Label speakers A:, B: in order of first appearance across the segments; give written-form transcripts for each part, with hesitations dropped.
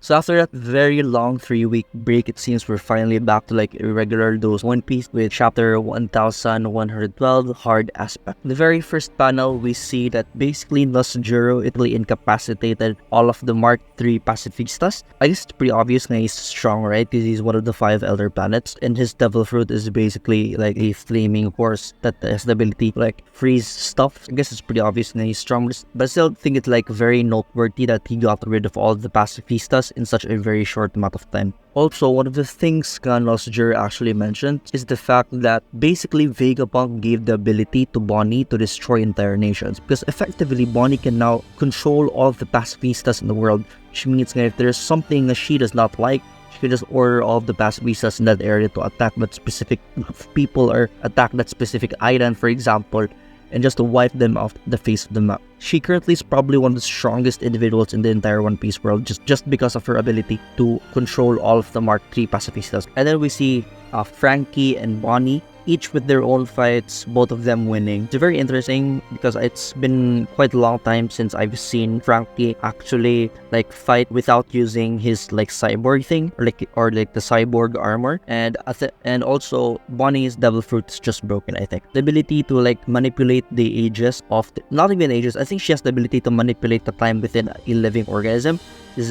A: So after that very long 3-week break, it seems we're finally back to like a regular dose One Piece with chapter 1112, Hard Aspect. The very first panel, we see that basically 𝙲𝚘𝚎 Italy incapacitated all of the Mark III pacifistas. I guess it's pretty obvious that he's strong, right? Because he's one of the 5 elder planets, and his devil fruit is basically like a flaming horse that has the ability to like freeze stuff. I guess it's pretty obvious that he's strong, but I still think it's like very noteworthy that he got rid of all the pacifistas in such a very short amount of time. Also, one of the things 𝙤𝚘𝚎 actually mentioned is the fact that basically Vegapunk gave the ability to Bonnie to destroy entire nations, because effectively Bonnie can now control all of the pacifistas in the world, which means that if there's something that she does not like, she can just order all of the pacifistas in that area to attack that specific group of people or attack that specific island, for example, and just to wipe them off the face of the map. She currently is probably one of the strongest individuals in the entire One Piece world just because of her ability to control all of the Mark III pacifistas. And then we see Franky and Bonnie, each with their own fights, both of them winning. It's very interesting because it's been quite a long time since I've seen Franky actually like fight without using his like cyborg thing or like the cyborg armor. And also Bonnie's devil fruit is just broken, I think. The ability to like manipulate the ages of not even ages, I think she has the ability to manipulate the time within a living organism.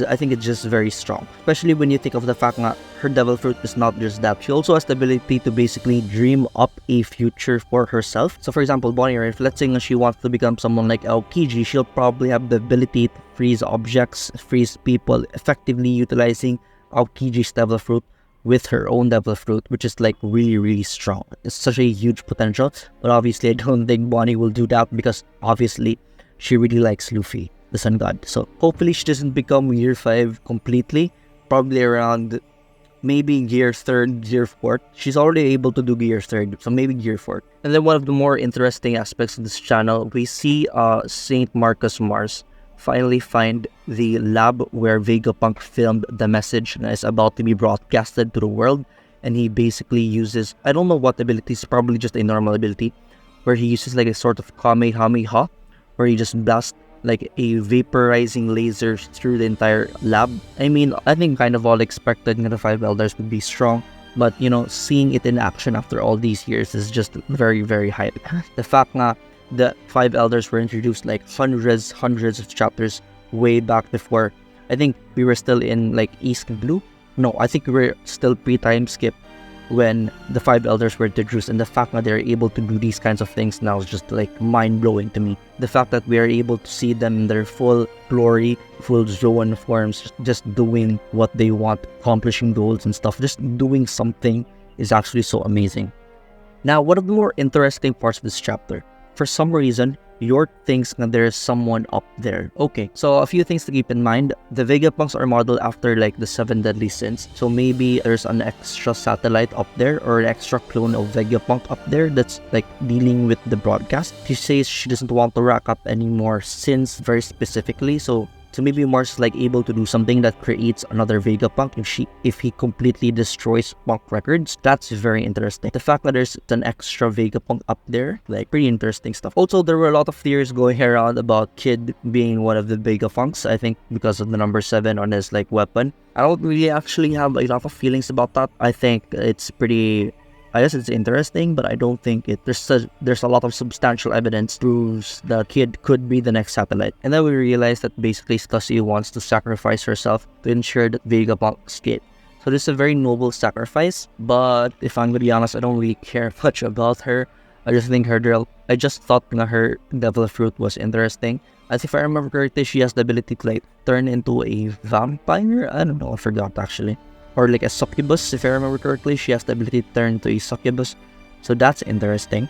A: I think it's just very strong, especially when you think of the fact that her devil fruit is not just that. She also has the ability to basically dream up a future for herself. So for example, Bonnie, if let's say she wants to become someone like Aokiji, she'll probably have the ability to freeze objects, freeze people, effectively utilizing Aokiji's devil fruit with her own devil fruit, which is like really strong. It's such a huge potential, but obviously I don't think Bonnie will do that because obviously she really likes Luffy, the sun god. So hopefully she doesn't become Gear 5 completely, probably around maybe Gear 3rd, Gear 4th. She's already able to do Gear 3rd, so maybe Gear 4th. And then one of the more interesting aspects of this channel, we see St. Marcus Mars finally find the lab where Vegapunk filmed the message that is about to be broadcasted to the world. And he basically uses, I don't know what ability, it's probably just a normal ability, where he uses like a sort of Kamehameha, where he just blasts like a vaporizing laser through the entire lab. I mean, I think kind of all expected that the 5 elders would be strong, but you know, seeing it in action after all these years is just very hype. The fact that the 5 elders were introduced like hundreds of chapters way back before. I think we were still in like East Blue. No, I think we were still pre-time skip when the 5 elders were introduced, and the fact that they're able to do these kinds of things now is just like mind-blowing to me. The fact that we are able to see them in their full glory, full Zoan forms, just doing what they want, accomplishing goals and stuff, just doing something is actually so amazing. Now, one of the more interesting parts of this chapter, for some reason, York thinks that there is someone up there. Okay, so a few things to keep in mind. The Vegapunks are modeled after like the 7 deadly sins. So maybe there's an extra satellite up there or an extra clone of Vegapunk up there that's like dealing with the broadcast. She says she doesn't want to rack up any more sins very specifically. So maybe Mars is like able to do something that creates another Vegapunk if he completely destroys Punk records. That's very interesting. The fact that there's an extra Vegapunk up there, like pretty interesting stuff. Also, there were a lot of theories going around about Kid being one of the Vegapunks, I think because of the number 7 on his like weapon. I don't really actually have a lot of feelings about that. I think it's pretty, I guess it's interesting, but I don't think there's a lot of substantial evidence proves that Kid could be the next satellite. And then we realize that basically 𝙲𝚘𝚎 wants to sacrifice herself to ensure that Vegapunk escape. So this is a very noble sacrifice, but if I'm gonna be honest, I don't really care much about her. I just thought her devil fruit was interesting. As if I remember correctly, she has the ability to like turn into a vampire. I don't know, I forgot actually. Or like a succubus, if I remember correctly. She has the ability to turn into a succubus, so that's interesting.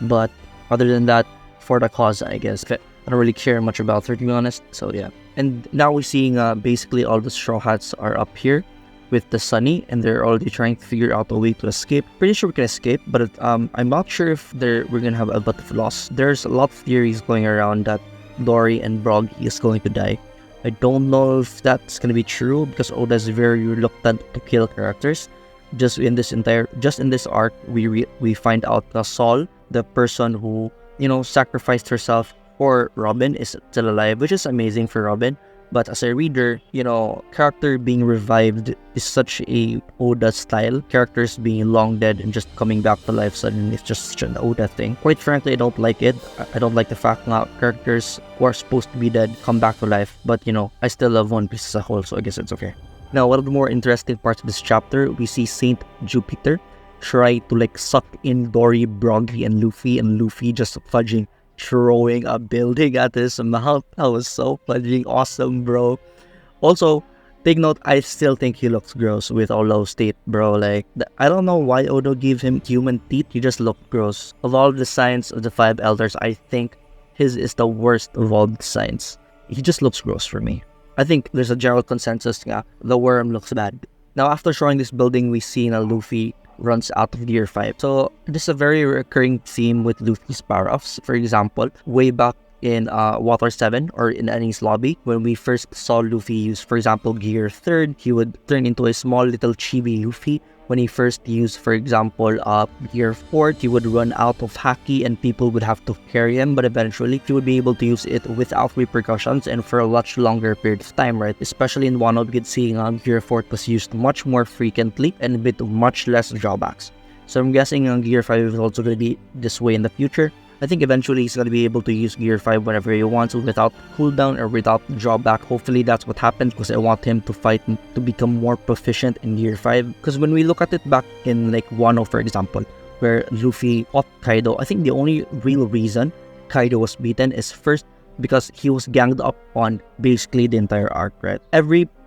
A: But other than that, for the cause, I guess I don't really care much about her, to be honest. So yeah, and now we're seeing basically all the Straw Hats are up here with the Sunny, and they're already trying to figure out a way to escape. Pretty sure we can escape, but I'm not sure if we're gonna have a bit of loss. There's a lot of theories going around that Dory and Broggy is going to die. I don't know if that's gonna be true because Oda is very reluctant to kill characters. Just in this arc, we find out that Sol, the person who sacrificed herself for Robin, is still alive, which is amazing for Robin. But as a reader, you know, character being revived is such a Oda style. Characters being long dead and just coming back to life suddenly is just such an Oda thing. Quite frankly, I don't like it. I don't like the fact that characters who are supposed to be dead come back to life. But you know, I still love One Piece as a whole, so I guess it's okay. Now, one of the more interesting parts of this chapter, we see Saint Jupiter try to like suck in Dory, Broggy, and Luffy just fudging, throwing a building at his mouth. That was so fudging awesome, bro. Also, take note, I still think he looks gross with Olo State, bro. Like, I don't know why Odo gave him human teeth. He just looked gross. Of all the signs of the five elders, I think his is the worst of all the signs. He just looks gross for me. I think there's a general consensus nga, the worm looks bad. Now, after showing this building, we see na Luffy runs out of Gear 5. So, this is a very recurring theme with Luffy's power-ups. For example, way back in Water 7 or in Annie's lobby, when we first saw Luffy use, for example, Gear 3rd, he would turn into a small little chibi Luffy. When he first used, for example, Gear 4th, he would run out of haki and people would have to carry him, but eventually he would be able to use it without repercussions and for a much longer period of time, right? Especially in Wano, we could see Gear 4th was used much more frequently and with much less drawbacks. So I'm guessing Gear 5 is also going to be this way in the future. I think eventually he's going to be able to use Gear 5 whenever he wants without cooldown or without drawback. Hopefully that's what happens because I want him to fight to become more proficient in Gear 5. Because when we look at it back in like Wano, for example, where Luffy fought Kaido, I think the only real reason Kaido was beaten is first because he was ganged up on basically the entire arc, right?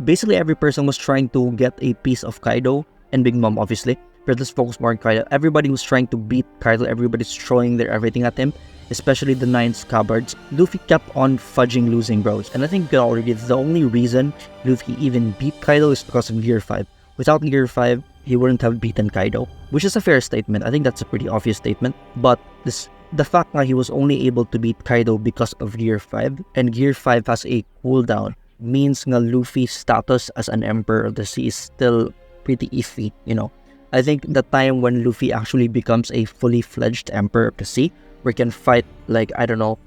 A: Basically every person was trying to get a piece of Kaido and Big Mom, obviously. But let's focus more on Kaido. Everybody was trying to beat Kaido. Everybody's throwing their everything at him, especially the 9 scabbards. Luffy kept on fudging losing, bros. And I think already the only reason Luffy even beat Kaido is because of Gear 5. Without Gear 5, he wouldn't have beaten Kaido, which is a fair statement. I think that's a pretty obvious statement. But the fact that he was only able to beat Kaido because of Gear 5, and Gear 5 has a cooldown, means nga Luffy's status as an Emperor of the Sea is still pretty iffy, you know. I think the time when Luffy actually becomes a fully fledged Emperor of the Sea, where he can fight, like, I don't know,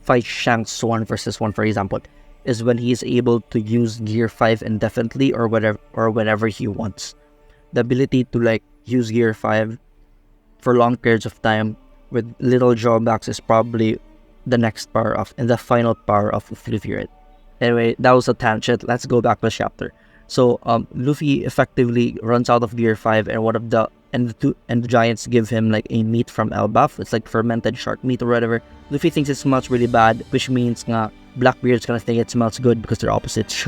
A: fight Shanks 1 versus 1, for example, is when he is able to use Gear 5 indefinitely or whenever he wants. The ability to, like, use Gear 5 for long periods of time with little drawbacks is probably the next power of and the final power of Luffy, right? Anyway, that was a tangent. Let's go back to the chapter. So Luffy effectively runs out of Gear 5, and the giants give him like a meat from Elbaf. It's like fermented shark meat or whatever. Luffy thinks it smells really bad, which means nga Blackbeard's gonna think it smells good because they're opposites.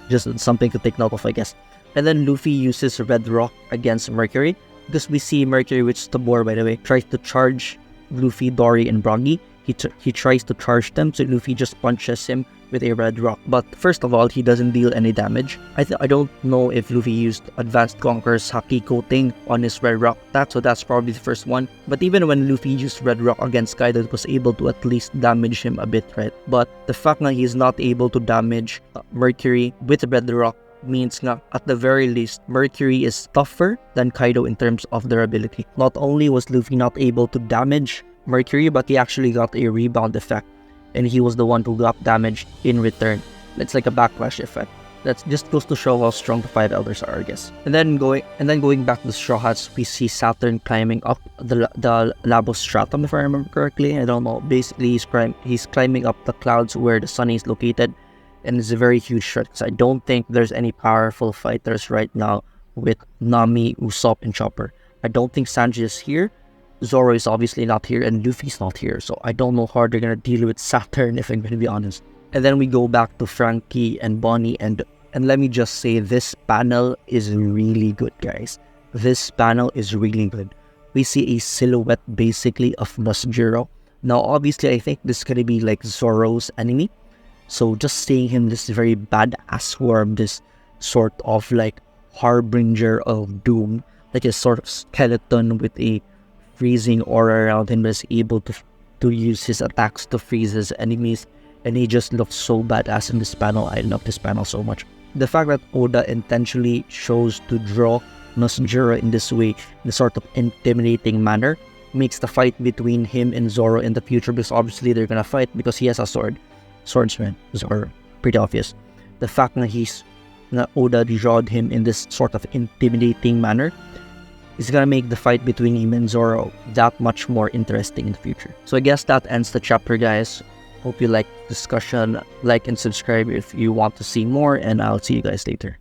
A: Just something to take note of, I guess. And then Luffy uses Red Rock against Mercury, because we see Mercury, which is Tabor, by the way, tries to charge Luffy, Dory, and Broggy. He tries to charge them, so Luffy just punches him with a Red Rock. But first of all, he doesn't deal any damage. I don't know if Luffy used Advanced Conqueror's Haki coating on his Red Rock attack, so that's probably the first one. But even when Luffy used Red Rock against Kaido, it was able to at least damage him a bit, right? But the fact that he's not able to damage Mercury with Red Rock means nga, at the very least, Mercury is tougher than Kaido in terms of durability. Not only was Luffy not able to damage Mercury, but he actually got a rebound effect, and he was the one who got damaged in return. It's like a backlash effect. That just goes to show how strong the 5 elders are, I guess. And then going back to the Straw Hats, we see Saturn climbing up the Labostratum, if I remember correctly. I don't know. Basically, he's climbing up the clouds where the sun is located, and it's a very huge shot because I don't think there's any powerful fighters right now with Nami, Usopp, and Chopper. I don't think Sanji is here. Zoro is obviously not here, and Luffy's not here, so I don't know how they're gonna deal with Saturn, if I'm gonna be honest. And then we go back to Frankie and Bonnie, and let me just say, this panel is really good, guys. This panel is really good. We see a silhouette basically of Nosjiro. Now obviously I think this is gonna be like Zoro's enemy, so just seeing him, this very badass worm, this sort of like harbinger of doom, like a sort of skeleton with a freezing aura around him, is able to use his attacks to freeze his enemies, and he just looks so badass in this panel. I love this panel so much. The fact that Oda intentionally chose to draw Nosjiro in this way, in a sort of intimidating manner, makes the fight between him and Zoro in the future, because obviously they're gonna fight because he has a sword. Swordsman, Zoro. pretty obvious. The fact that Oda drawed him in this sort of intimidating manner is gonna make the fight between him and Zoro that much more interesting in the future. So I guess that ends the chapter, guys. Hope you like the discussion. Like and subscribe if you want to see more, and I'll see you guys later.